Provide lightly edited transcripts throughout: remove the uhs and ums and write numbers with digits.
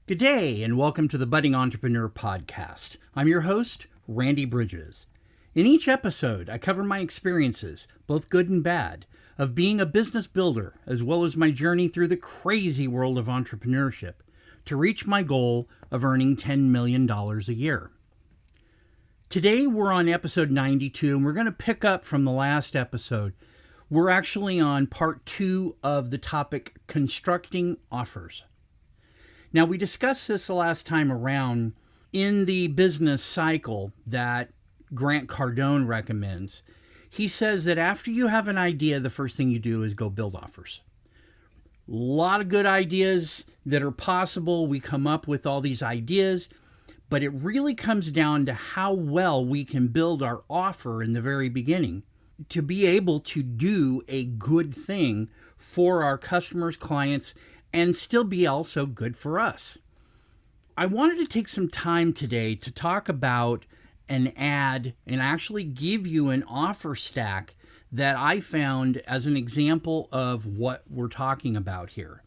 Good day, and welcome to the Budding Entrepreneur Podcast. I'm your host, Randy Bridges. In each episode, I cover my experiences, both good and bad, of being a business builder, as well as my journey through the crazy world of entrepreneurship to reach my goal of earning $10 million a year. Today, we're on episode 92, and we're going to pick up from the last episode. We're actually on part 2 of the topic, constructing offers. Now, we discussed this the last time around in the business cycle that Grant Cardone recommends. He says that after you have an idea, the first thing you do is go build offers. A lot of good ideas that are possible. We come up with all these ideas, but it really comes down to how well we can build our offer in the very beginning to be able to do a good thing for our customers, clients, and still be also good for us. I wanted to take some time today to talk about an ad and actually give you an offer stack that I found as an example of what we're talking about here.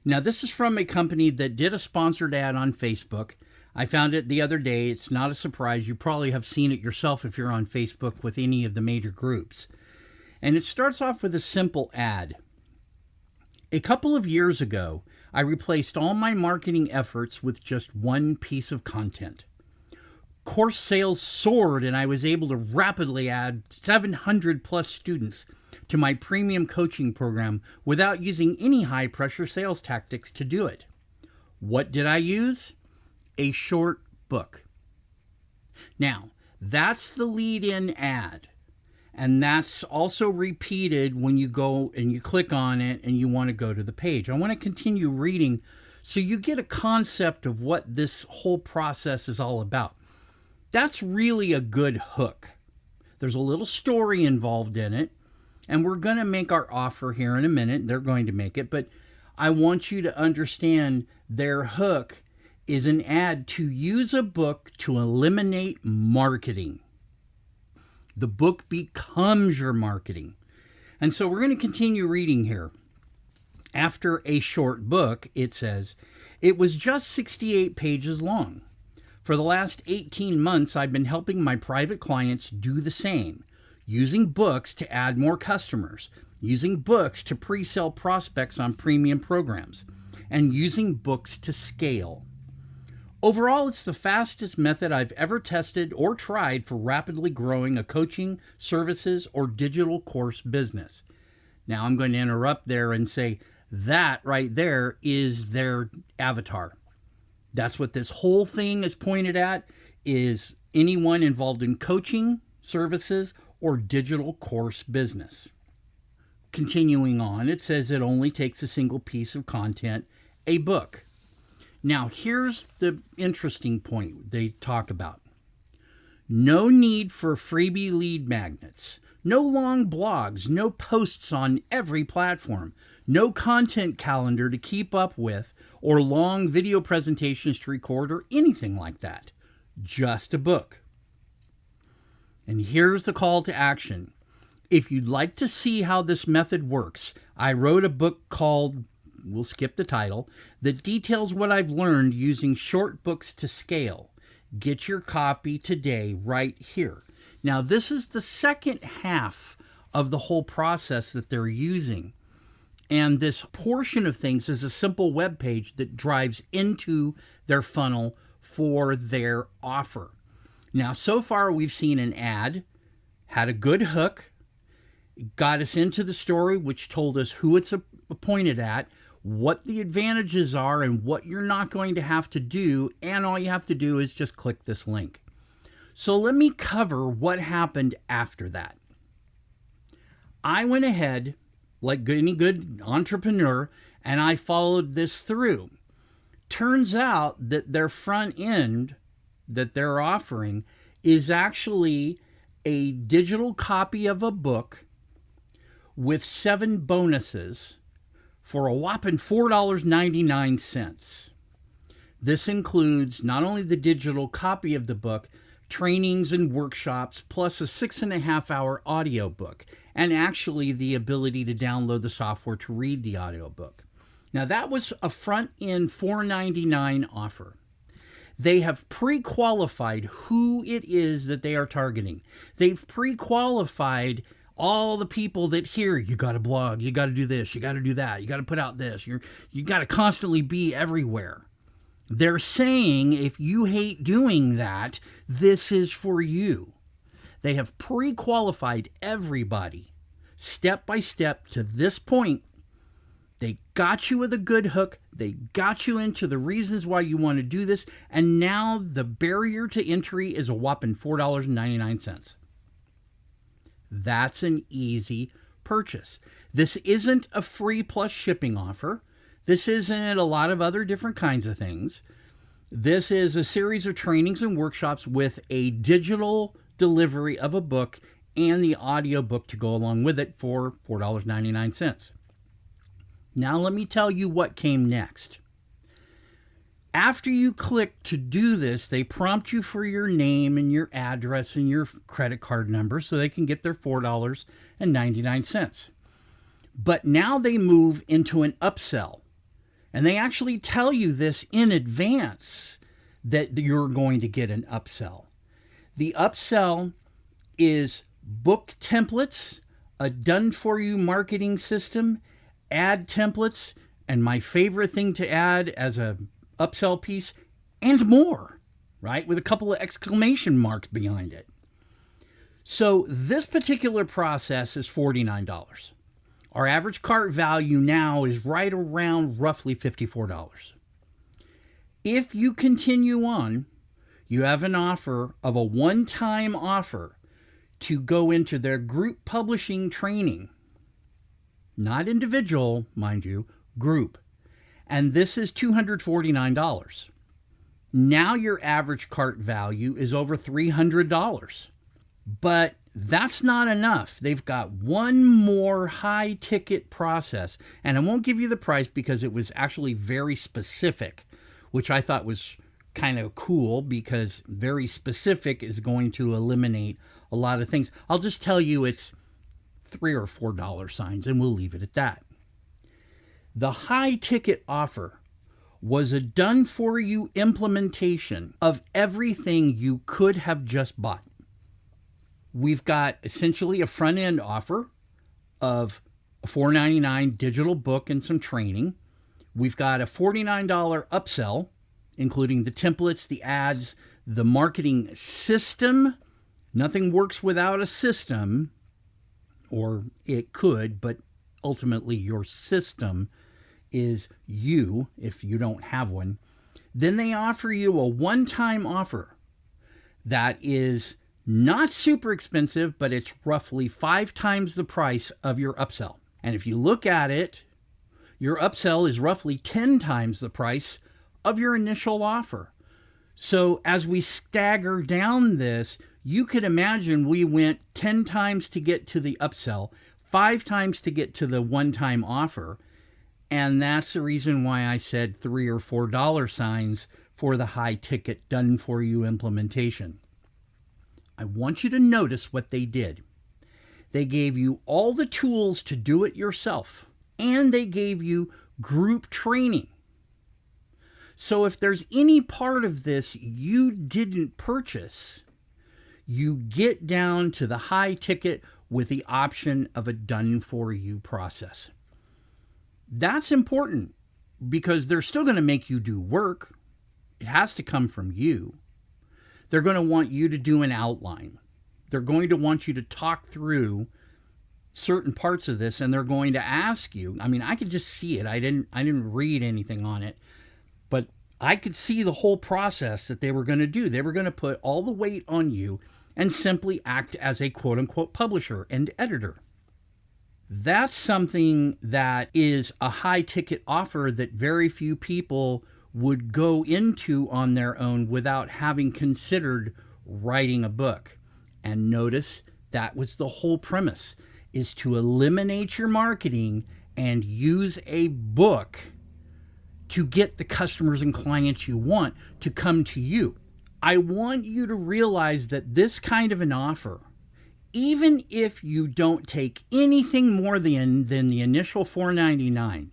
Now, this is from a company that did a sponsored ad on Facebook. I found it the other day. It's not a surprise. You probably have seen it yourself if you're on Facebook with any of the major groups. And it starts off with a simple ad. A couple of years ago, I replaced all my marketing efforts with just one piece of content. Course sales soared, and I was able to rapidly add 700 plus students to my premium coaching program without using any high-pressure sales tactics to do it. What did I use? A short book. Now, that's the lead-in ad. And that's also repeated when you go and you click on it and you want to go to the page. I want to continue reading so you get a concept of what this whole process is all about. That's really a good hook. There's a little story involved in it, and we're going to make our offer here in a minute. They're going to make it, but I want you to understand their hook is an ad to use a book to eliminate marketing. The book becomes your marketing. And so we're going to continue reading here. After a short book, it says, it was just 68 pages long. For the last 18 months, I've been helping my private clients do the same, using books to add more customers, using books to pre-sell prospects on premium programs, and using books to scale. Overall, it's the fastest method I've ever tested or tried for rapidly growing a coaching, services, or digital course business. Now, I'm going to interrupt there and say that right there is their avatar. That's what this whole thing is pointed at, is anyone involved in coaching, services, or digital course business. Continuing on, it says it only takes a single piece of content, a book. Now, here's the interesting point they talk about. No need for freebie lead magnets, no long blogs, no posts on every platform, no content calendar to keep up with, or long video presentations to record, or anything like that. Just a book. And here's the call to action. If you'd like to see how this method works, I wrote a book called, we'll skip the title, that details what I've learned using short books to scale. Get your copy today right here. Now, this is the second half of the whole process that they're using. And this portion of things is a simple web page that drives into their funnel for their offer. Now, so far we've seen an ad, had a good hook, got us into the story, which told us who it's pointed at, what the advantages are, and what you're not going to have to do, and all you have to do is just click this link. So let me cover what happened after that. I went ahead, like any good entrepreneur, and I followed this through. Turns out that their front end that they're offering is actually a digital copy of a book with 7 bonuses for a whopping $4.99. This includes not only the digital copy of the book, trainings and workshops, plus a 6.5-hour audiobook, and actually the ability to download the software to read the audiobook. Now that was a front-end $4.99 offer. They have pre-qualified who it is that they are targeting. They've pre-qualified all the people that hear, you got to blog, you got to do this, you got to do that, you got to put out this, you got to constantly be everywhere. They're saying if you hate doing that, this is for you. They have pre-qualified everybody step by step to this point. They got you with a good hook. They got you into the reasons why you want to do this. And now the barrier to entry is a whopping $4.99. That's an easy purchase. This isn't a free plus shipping offer. This isn't a lot of other different kinds of things. This is a series of trainings and workshops with a digital delivery of a book and the audio book to go along with it for $4.99. Now let me tell you what came next. After you click to do this, they prompt you for your name and your address and your credit card number so they can get their $4.99. But now they move into an upsell. And they actually tell you this in advance that you're going to get an upsell. The upsell is book templates, a done-for-you marketing system, ad templates, and my favorite thing to add as a upsell piece, and more, right? With a couple of exclamation marks behind it. So this particular process is $49. Our average cart value now is right around roughly $54. If you continue on, you have an offer of a one-time offer to go into their group publishing training. Not individual, mind you, group. And this is $249. Now your average cart value is over $300. But that's not enough. They've got one more high ticket process. And I won't give you the price because it was actually very specific, which I thought was kind of cool because very specific is going to eliminate a lot of things. I'll just tell you it's $3 or $4 signs, and we'll leave it at that. The high ticket offer was a done-for-you implementation of everything you could have just bought. We've got essentially a front-end offer of a $4.99 digital book and some training. We've got a $49 upsell, including the templates, the ads, the marketing system. Nothing works without a system. Or it could, but ultimately your system is you if you don't have one. Then they offer you a one-time offer that is not super expensive, but it's roughly 5 times the price of your upsell. And if you look at it, your upsell is roughly 10 times the price of your initial offer. So as we stagger down this, you could imagine we went 10 times to get to the upsell, 5 times to get to the one-time offer. And that's the reason why I said $3 or $4 signs for the high ticket done for you implementation. I want you to notice what they did. They gave you all the tools to do it yourself, and they gave you group training. So if there's any part of this you didn't purchase, you get down to the high ticket with the option of a done-for-you process. That's important because they're still going to make you do work. It has to come from you. They're going to want you to do an outline. They're going to want you to talk through certain parts of this, and they're going to ask you. I mean, I could just see it. I didn't read anything on it, but I could see the whole process that they were going to do. They were going to put all the weight on you and simply act as a quote-unquote publisher and editor. That's something that is a high-ticket offer that very few people would go into on their own without having considered writing a book. And notice that was the whole premise, is to eliminate your marketing and use a book to get the customers and clients you want to come to you. I want you to realize that this kind of an offer, even if you don't take anything more than the initial $4.99,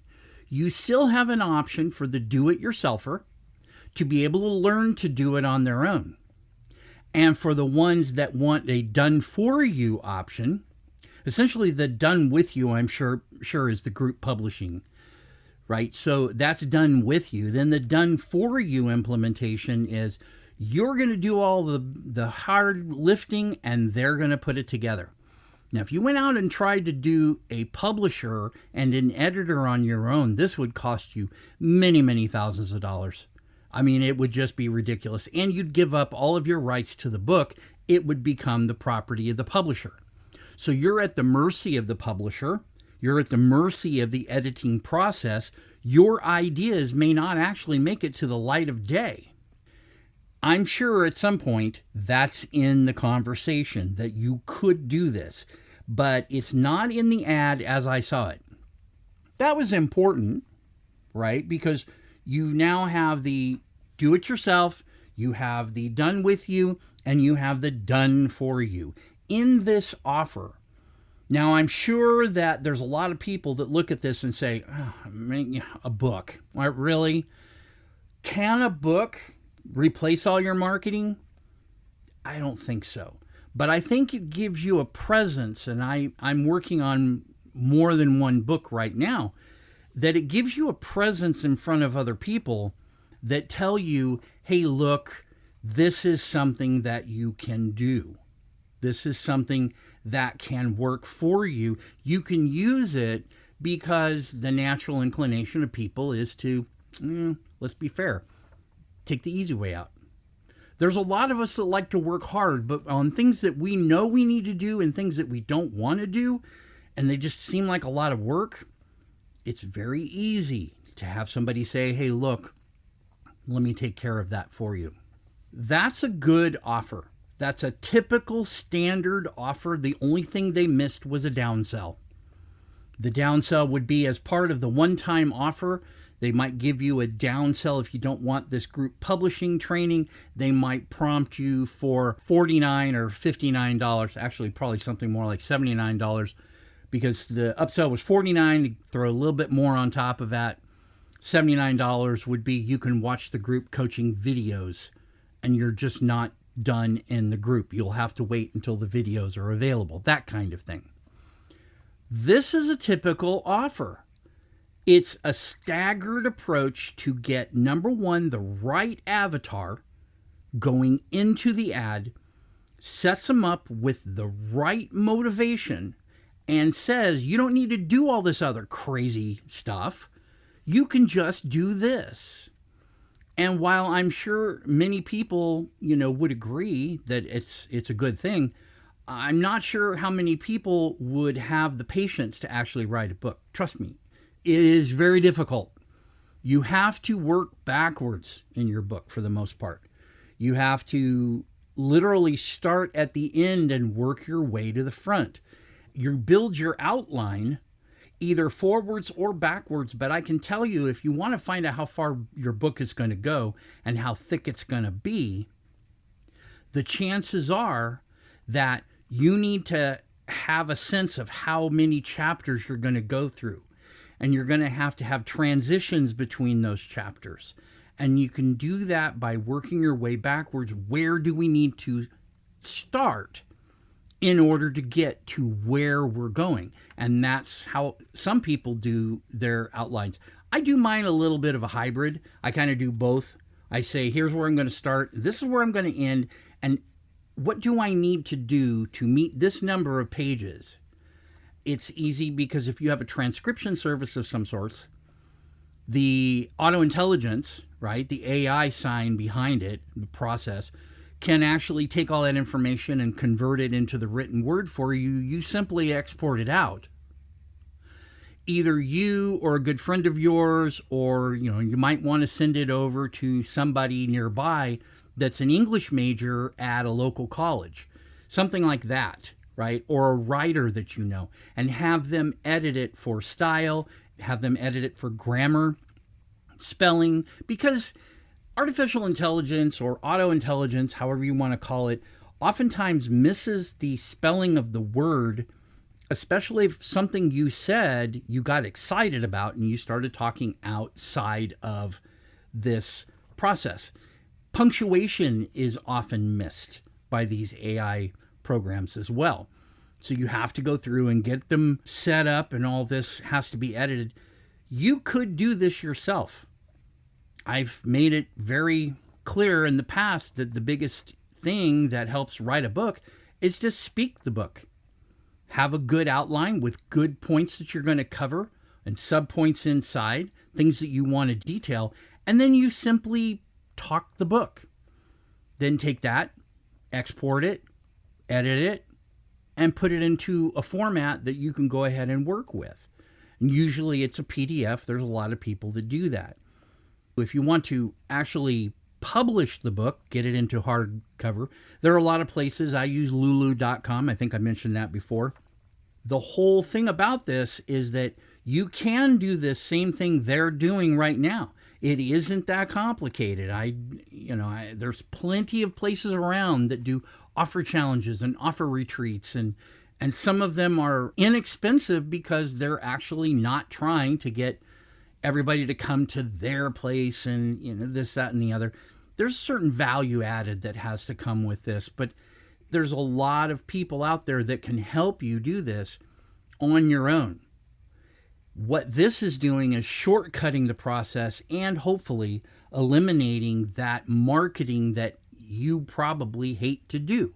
You still have an option for the do-it-yourselfer to be able to learn to do it on their own. And for the ones that want a done-for-you option, essentially the done with you, I'm sure is the group publishing, right? So that's done with you. Then the done for you implementation is you're going to do all the hard lifting and they're going to put it together. Now, if you went out and tried to do a publisher and an editor on your own, this would cost you many, many thousands of dollars. I mean, it would just be ridiculous. And you'd give up all of your rights to the book. It would become the property of the publisher. So you're at the mercy of the publisher. You're at the mercy of the editing process. Your ideas may not actually make it to the light of day. I'm sure at some point that's in the conversation that you could do this, but it's not in the ad as I saw it. That was important, right? Because you now have the do-it-yourself, you have the done with you, and you have the done for you in this offer. Now, I'm sure that there's a lot of people that look at this and say, a book. Really? Can a book replace all your marketing? I don't think so. But I think it gives you a presence, and I'm working on more than one book right now, that it gives you a presence in front of other people that tell you, hey, look, this is something that you can do. This is something that can work for you. You can use it because the natural inclination of people is to, let's be fair, take the easy way out. There's a lot of us that like to work hard, but on things that we know we need to do and things that we don't want to do, and they just seem like a lot of work, it's very easy to have somebody say, hey, look, let me take care of that for you. That's a good offer. That's a typical standard offer. The only thing they missed was a downsell. The downsell would be as part of the one-time offer. They might give you a downsell if you don't want this group publishing training. They might prompt you for $49 or $59, actually probably something more like $79, because the upsell was $49, throw a little bit more on top of that. $79 would be you can watch the group coaching videos, and you're just not done in the group. You'll have to wait until the videos are available, that kind of thing. This is a typical offer. It's a staggered approach to get, number one, the right avatar going into the ad, sets them up with the right motivation, and says, you don't need to do all this other crazy stuff. You can just do this. And while I'm sure many people, would agree that it's a good thing, I'm not sure how many people would have the patience to actually write a book. Trust me, it is very difficult. You have to work backwards in your book for the most part. You have to literally start at the end and work your way to the front. You build your outline either forwards or backwards, but I can tell you, if you want to find out how far your book is going to go and how thick it's going to be, the chances are that you need to have a sense of how many chapters you're going to go through. And you're going to have transitions between those chapters. And you can do that by working your way backwards. Where do we need to start in order to get to where we're going? And that's how some people do their outlines. I do mine a little bit of a hybrid. I kind of do both. I say, here's where I'm going to start. This is where I'm going to end. And what do I need to do to meet this number of pages? It's easy because if you have a transcription service of some sorts, the auto intelligence, right, the AI sign behind it, the process, can actually take all that information and convert it into the written word for you. You simply export it out. Either you or a good friend of yours, or you might want to send it over to somebody nearby that's an English major at a local college, something like that, right? Or a writer that you know, and have them edit it for style, have them edit it for grammar, spelling, because artificial intelligence or auto intelligence, however you want to call it, oftentimes misses the spelling of the word especially if something you said you got excited about and you started talking outside of this process. Punctuation is often missed by these AI programs as well. So you have to go through and get them set up, and all this has to be edited. You could do this yourself. I've made it very clear in the past that the biggest thing that helps write a book is to speak the book. Have a good outline with good points that you're going to cover and subpoints inside, things that you want to detail, and then you simply talk the book. Then take that, export it, edit it, and put it into a format that you can go ahead and work with. And usually it's a PDF. There's a lot of people that do that. If you want to actually publish the book, get it into hardcover, there are a lot of places. I use lulu.com. I think I mentioned that before. The whole thing about this is that you can do this same thing they're doing right now. It isn't that complicated. There's plenty of places around that do offer challenges and offer retreats, and some of them are inexpensive because they're actually not trying to get everybody to come to their place and this, that, and the other. There's certain value added that has to come with this, but there's a lot of people out there that can help you do this on your own. What this is doing is shortcutting the process and hopefully eliminating that marketing that you probably hate to do.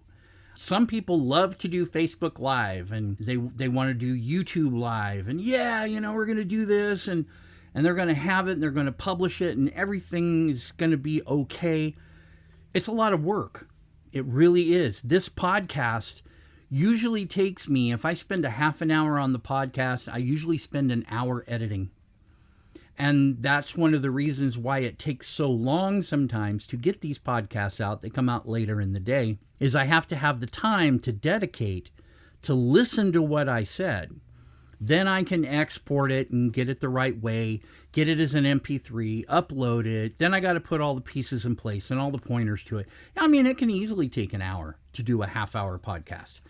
Some people love to do Facebook Live, and they want to do YouTube Live, and we're going to do this, and they're going to have it, and they're going to publish it, and everything is going to be okay. It's a lot of work. It really is. This podcast usually takes me, if I spend a half an hour on the podcast, I usually spend an hour editing. And that's one of the reasons why it takes so long sometimes to get these podcasts out. They come out later in the day, is I have to have the time to dedicate to listen to what I said. Then I can export it and get it the right way, get it as an MP3, upload it. Then I got to put all the pieces in place and all the pointers to it. I mean, it can easily take an hour to do a half-hour podcast.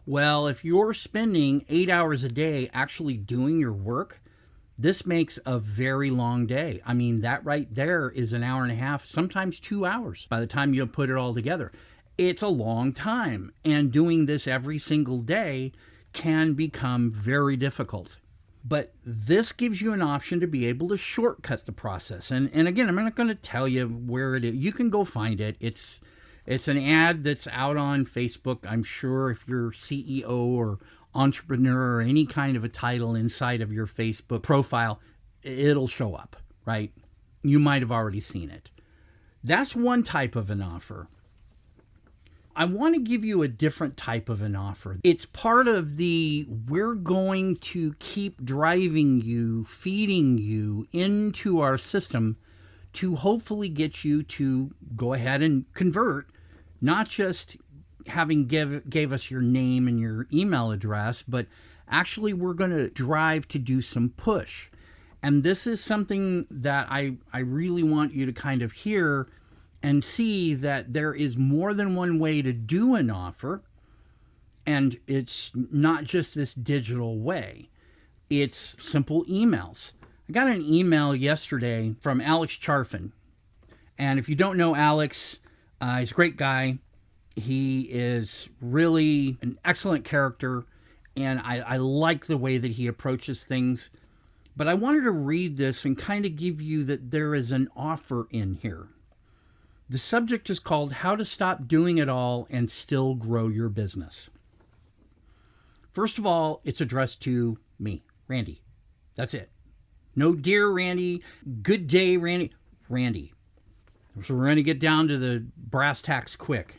Well, if you're spending 8 hours a day actually doing your work, this makes a very long day. I mean, that right there is an hour and a half, sometimes 2 hours by the time you put it all together. It's a long time, and doing this every single day can become very difficult. But this gives you an option to be able to shortcut the process. And again, I'm not going to tell you where it is. You can go find it. It's an ad that's out on Facebook. I'm sure if you're CEO or entrepreneur or any kind of a title inside of your Facebook profile, it'll show up, right? You might have already seen it. That's one type of an offer. I want to give you a different type of an offer. It's part of we're going to keep driving you, feeding you into our system to hopefully get you to go ahead and convert, not just having gave us your name and your email address, but actually we're going to drive to do some push. And this is something that I really want you to kind of hear and see, that there is more than one way to do an offer. And it's not just this digital way. It's simple emails. I got an email yesterday from Alex Charfen. And if you don't know Alex, he's a great guy. He is really an excellent character, and I like the way that he approaches things. But I wanted to read this and kind of give you that there is an offer in here. The subject is called How to Stop Doing It All and Still Grow Your Business. First of all, it's addressed to me, Randy. That's it. No dear Randy, good day Randy. Randy. So we're going to get down to the brass tacks quickly.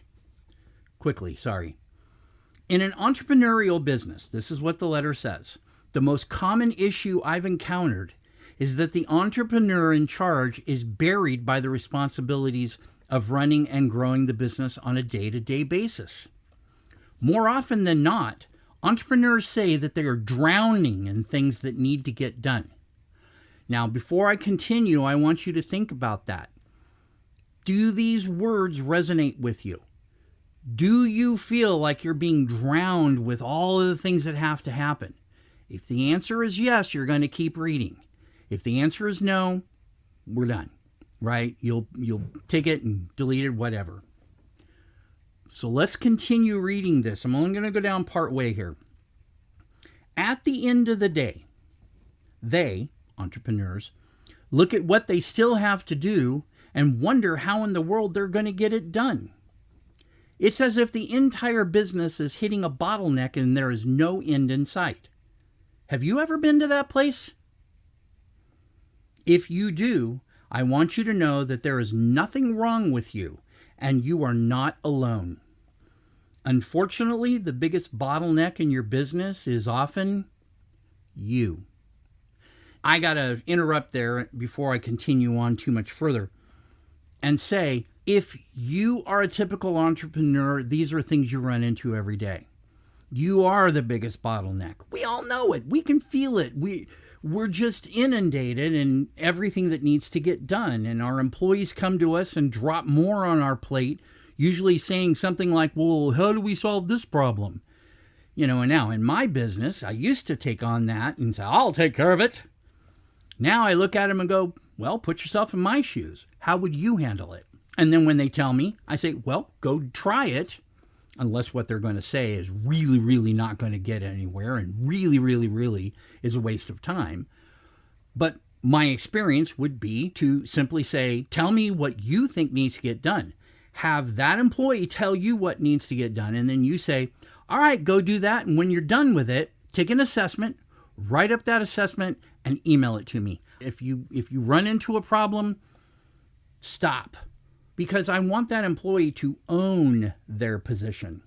In an entrepreneurial business, this is what the letter says. The most common issue I've encountered is that the entrepreneur in charge is buried by the responsibilities of running and growing the business on a day-to-day basis. More often than not, entrepreneurs say that they are drowning in things that need to get done. Now, before I continue, I want you to think about that. Do these words resonate with you? Do you feel like you're being drowned with all of the things that have to happen? If the answer is yes, you're going to keep reading. If the answer is no, we're done, right? You'll take it and delete it, whatever. So let's continue reading this. I'm only going to go down part way here. At the end of the day, they, entrepreneurs, look at what they still have to do and wonder how in the world they're going to get it done. It's as if the entire business is hitting a bottleneck and there is no end in sight. Have you ever been to that place? If you do, I want you to know that there is nothing wrong with you and you are not alone. Unfortunately, the biggest bottleneck in your business is often you. I got to interrupt there before I continue on too much further and say, if you are a typical entrepreneur, these are things you run into every day. You are the biggest bottleneck. We all know it. We can feel it. We're just inundated in everything that needs to get done. And our employees come to us and drop more on our plate, usually saying something like, well, how do we solve this problem? And now in my business, I used to take on that and say, I'll take care of it. Now I look at them and go, well, put yourself in my shoes. How would you handle it? And then when they tell me, I say, well, go try it. Unless what they're going to say is really, really not going to get anywhere and really, really, really is a waste of time. But my experience would be to simply say, tell me what you think needs to get done. Have that employee tell you what needs to get done. And then you say, all right, go do that. And when you're done with it, take an assessment, write up that assessment, and email it to me. If you run into a problem, stop. Because I want that employee to own their position.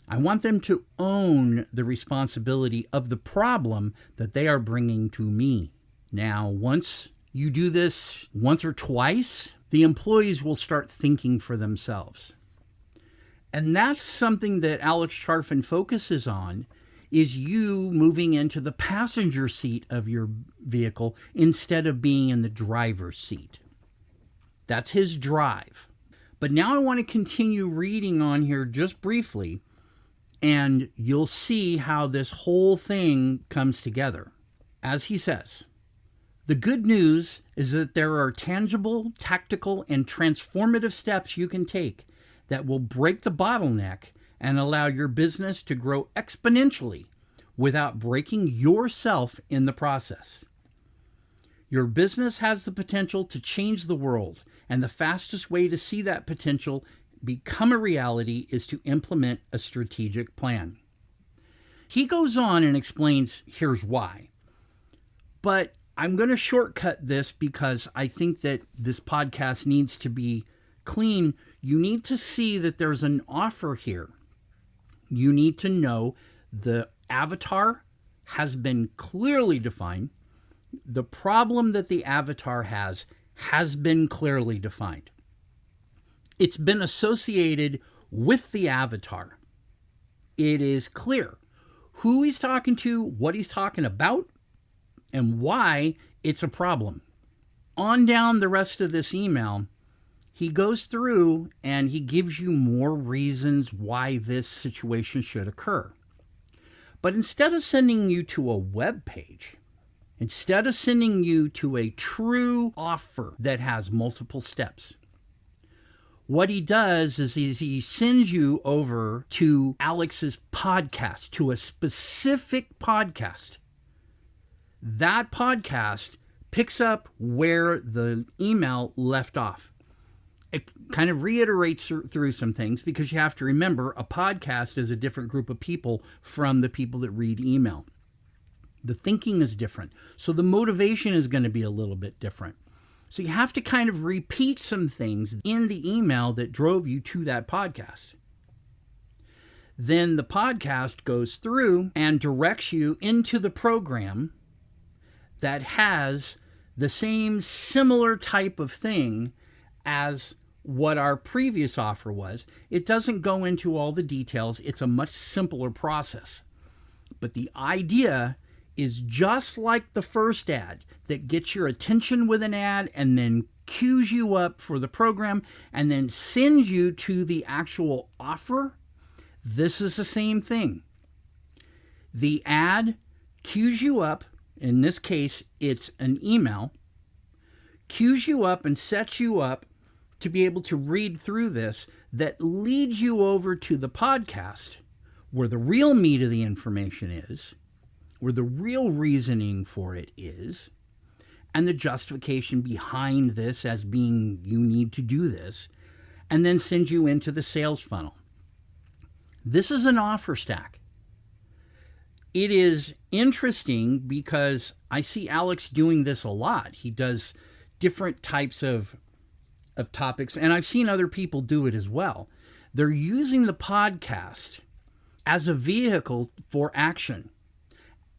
I want them to own the responsibility of the problem that they are bringing to me. Now, once you do this once or twice, the employees will start thinking for themselves. And that's something that Alex Charfen focuses on, is you moving into the passenger seat of your vehicle instead of being in the driver's seat. That's his drive. But now I want to continue reading on here just briefly, and you'll see how this whole thing comes together. As he says, the good news is that there are tangible, tactical, and transformative steps you can take that will break the bottleneck and allow your business to grow exponentially without breaking yourself in the process. Your business has the potential to change the world, and the fastest way to see that potential become a reality is to implement a strategic plan. He goes on and explains here's why. But I'm going to shortcut this because I think that this podcast needs to be clean. You need to see that there's an offer here. You need to know the avatar has been clearly defined. The problem that the avatar has been clearly defined. It's been associated with the avatar. It is clear who he's talking to, what he's talking about, and why it's a problem. On down the rest of this email, he goes through and he gives you more reasons why this situation should occur. But instead of sending you to a web page, instead of sending you to a true offer that has multiple steps, what he does is he sends you over to Alex's podcast, to a specific podcast. That podcast picks up where the email left off. It kind of reiterates through some things because you have to remember a podcast is a different group of people from the people that read email. The thinking is different. So the motivation is going to be a little bit different. So you have to kind of repeat some things in the email that drove you to that podcast. Then the podcast goes through and directs you into the program that has the same similar type of thing as what our previous offer was. It doesn't go into all the details. It's a much simpler process. But the idea is just like the first ad that gets your attention with an ad and then cues you up for the program and then sends you to the actual offer. This is the same thing. The ad cues you up. In this case, it's an email. Cues you up and sets you up to be able to read through this, that leads you over to the podcast where the real meat of the information is, where the real reasoning for it is, and the justification behind this as being you need to do this, and then sends you into the sales funnel. This is an offer stack. It is interesting because I see Alex doing this a lot. He does different types of topics, and I've seen other people do it as well. They're using the podcast as a vehicle for action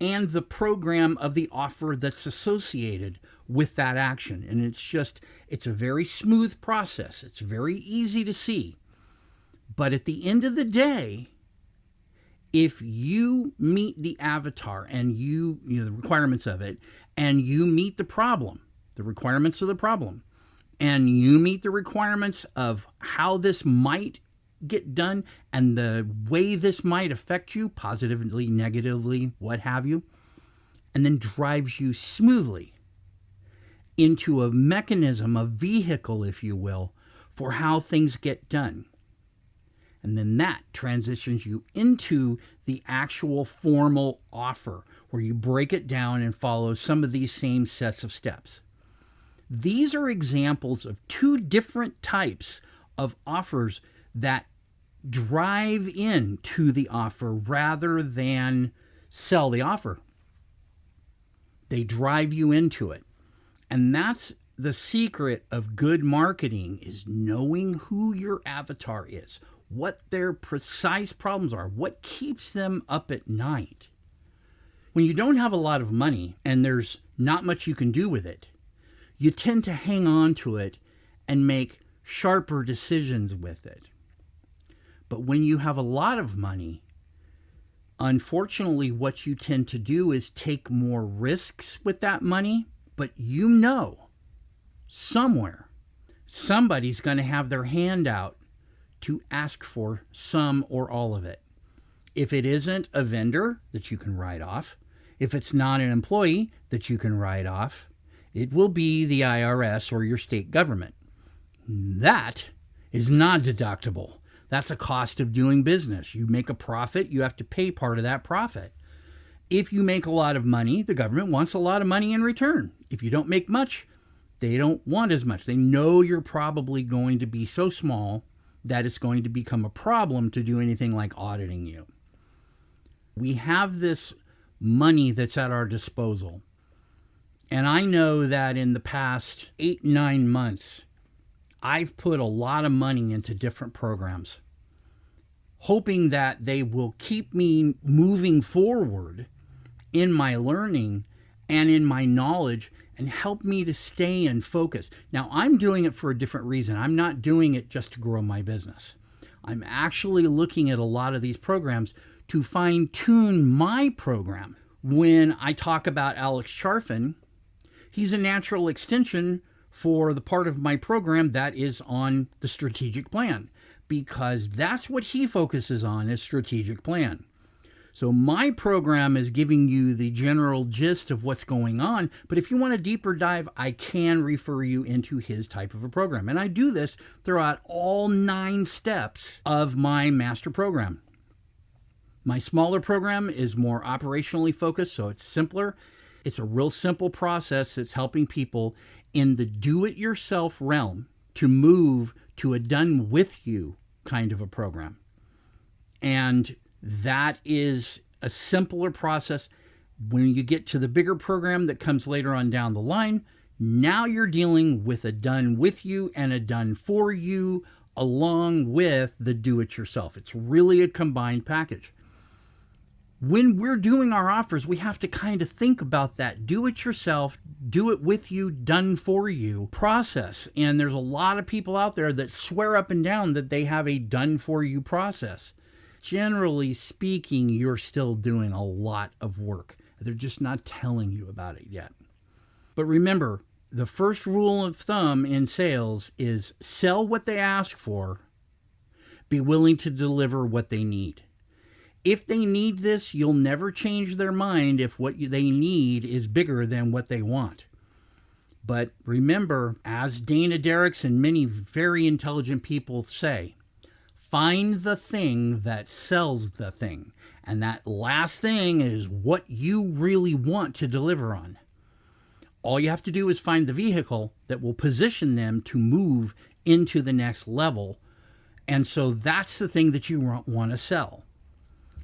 and the program of the offer that's associated with that action. And it's a very smooth process. It's very easy to see. But at the end of the day, if you meet the avatar and the requirements of it, and you meet the requirements of the problem, and you meet the requirements of how this might get done and the way this might affect you, positively, negatively, what have you, and then drives you smoothly into a mechanism, a vehicle, if you will, for how things get done. And then that transitions you into the actual formal offer where you break it down and follow some of these same sets of steps. These are examples of two different types of offers that drive into the offer rather than sell the offer. They drive you into it. And that's the secret of good marketing, is knowing who your avatar is, what their precise problems are, what keeps them up at night. When you don't have a lot of money and there's not much you can do with it, you tend to hang on to it and make sharper decisions with it. But when you have a lot of money, unfortunately, what you tend to do is take more risks with that money, but you know somewhere somebody's going to have their hand out to ask for some or all of it. If it isn't a vendor that you can write off, if it's not an employee that you can write off, it will be the IRS or your state government. That is not deductible. That's a cost of doing business. You make a profit, you have to pay part of that profit. If you make a lot of money, the government wants a lot of money in return. If you don't make much, they don't want as much. They know you're probably going to be so small that it's going to become a problem to do anything like auditing you. We have this money that's at our disposal. And I know that in the past 8-9 months, I've put a lot of money into different programs, hoping that they will keep me moving forward in my learning and in my knowledge and help me to stay in focus. Now, I'm doing it for a different reason. I'm not doing it just to grow my business. I'm actually looking at a lot of these programs to fine-tune my program. When I talk about Alex Charfen, he's a natural extension for the part of my program that is on the strategic plan, because that's what he focuses on, is strategic plan. So my program is giving you the general gist of what's going on, but if you want a deeper dive, I can refer you into his type of a program. And I do this throughout all 9 steps of my master program. My smaller program is more operationally focused, so it's simpler. It's a real simple process that's helping people in the do-it-yourself realm to move to a done-with-you kind of a program. And that is a simpler process. When you get to the bigger program that comes later on down the line, now you're dealing with a done-with-you and a done-for-you along with the do-it-yourself. It's really a combined package. When we're doing our offers, we have to kind of think about that do-it-yourself, do-it-with-you, done-for-you process. And there's a lot of people out there that swear up and down that they have a done-for-you process. Generally speaking, you're still doing a lot of work They're just not telling you about it yet. But remember, the first rule of thumb in sales is sell what they ask for, be willing to deliver what they need. If they need this, you'll never change their mind if what they need is bigger than what they want. But remember, as Dana Derricks and many very intelligent people say, find the thing that sells the thing. And that last thing is what you really want to deliver on. All you have to do is find the vehicle that will position them to move into the next level. And so that's the thing that you want to sell.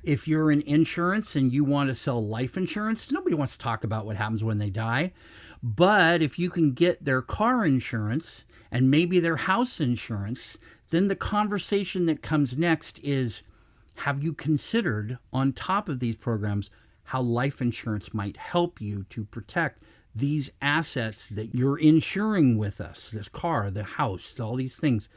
If you're in insurance and you want to sell life insurance, nobody wants to talk about what happens when they die. But if you can get their car insurance and maybe their house insurance, then the conversation that comes next is, have you considered, on top of these programs, how life insurance might help you to protect these assets that you're insuring with us, this car, the house, all these things?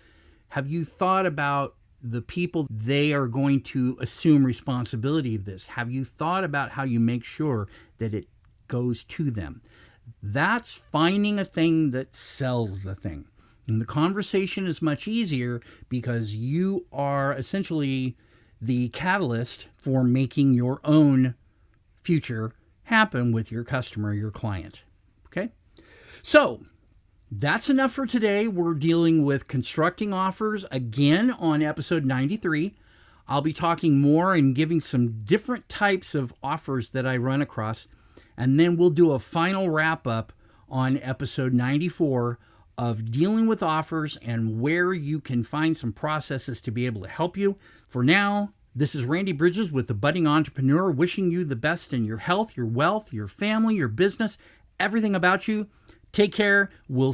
Have you thought about the people they are going to assume responsibility of this? Have you thought about how you make sure that it goes to them? That's finding a thing that sells the thing. And the conversation is much easier because you are essentially the catalyst for making your own future happen with your customer, your client. Okay? So that's enough for today. We're dealing with constructing offers again on episode 93. I'll be talking more and giving some different types of offers that I run across. And then we'll do a final wrap up on episode 94 of dealing with offers and where you can find some processes to be able to help you. For now, this is Randy Bridges with The Budding Entrepreneur, wishing you the best in your health, your wealth, your family, your business, everything about you. Take care. We'll